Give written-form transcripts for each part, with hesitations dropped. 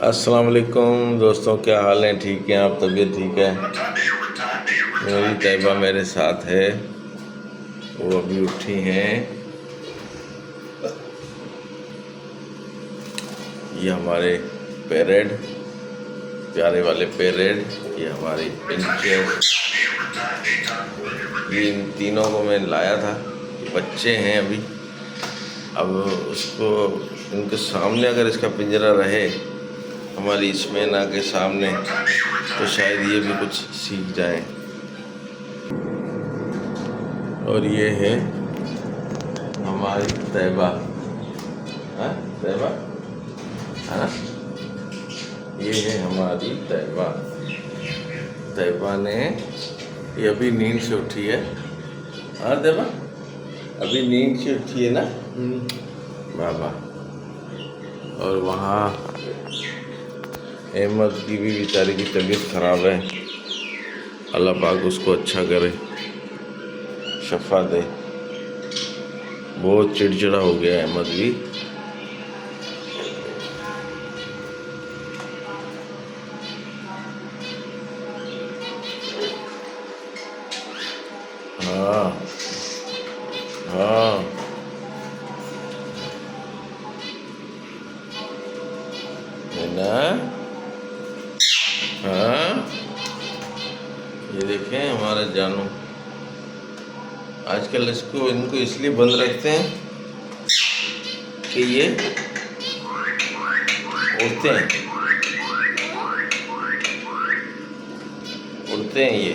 अस्सलाम वालेकुम दोस्तों, क्या हाल है? ठीक है आप? तबीयत ठीक है? मेरी तैयबा मेरे साथ है, वो अभी उठी हैं। ये हमारे पेरेड, प्यारे वाले पेरेड, ये हमारी प्रिंसेस। ये इन तीनों को मैं लाया था, बच्चे हैं अभी। अब उसको इनके सामने अगर इसका पिंजरा रहे हमारी इसमेना के सामने, तो शायद ये भी कुछ सीख जाए। और ये है हमारी तैयबा, तैयबा है ना? ये है हमारी तैयबा। तैयबा ने, ये अभी नींद से उठी है। हाँ तैयबा, अभी नींद से उठी है ना बाबा। और वहाँ अहमद की भी बेचारे की तबीयत ख़राब है, अल्लाह पाक उसको अच्छा करे, शफा दे। बहुत चिड़चिड़ा हो गया अहमद भी। हाँ हाँ, है ना? हाँ, ये देखें हमारा जानू। आजकल इनको इसलिए बंद रखते हैं कि ये उड़ते हैं ये।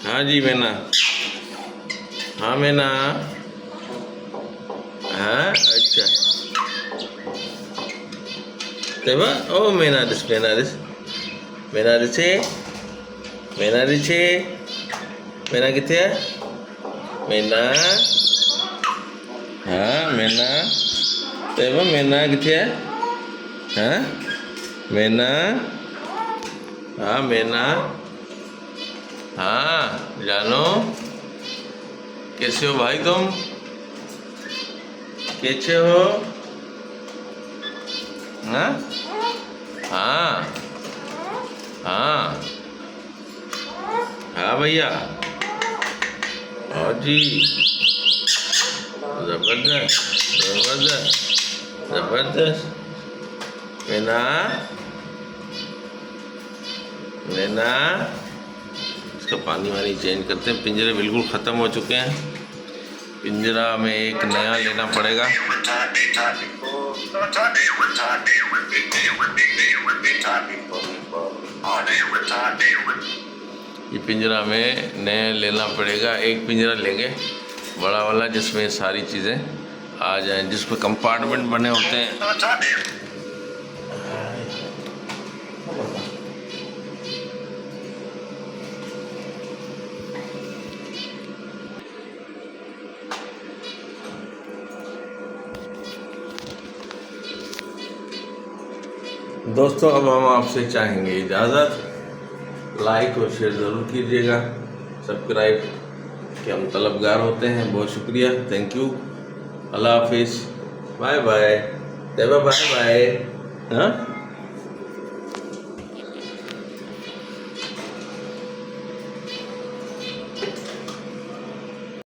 हाँ जी मैना, हाँ मैना, हाँ अच्छा। तैयबा, ओ मैनारिस मैनारिस मैनारिस मैनारिस मैना कितने है? मैना, हाँ मैना। तैयबा मैना कितने है? हाँ मैना, हाँ मैना, हाँ जानो। कैसे हो भाई तुम? कैसे हो? हाँ हाँ हाँ हाँ भैया, और जी जबरदस्त जबरदस्त जबरदस्त। मैना मैना, इसका पानी वानी चेंज करते हैं। पिंजरे बिल्कुल ख़त्म हो चुके हैं, पिंजरा में एक नया लेना पड़ेगा। ये पिंजरा में नया लेना पड़ेगा। एक पिंजरा लेंगे बड़ा वाला, जिसमें सारी चीज़ें आ जाएं, जिसमें कंपार्टमेंट बने होते हैं। दोस्तों, अब हम आपसे चाहेंगे इजाज़त। लाइक और शेयर ज़रूर कीजिएगा, सब्सक्राइब के हम तलबगार होते हैं। बहुत शुक्रिया, थैंक यू, अल्लाह हाफिज़, bye bye Tayyaba, bye bye. हाँ।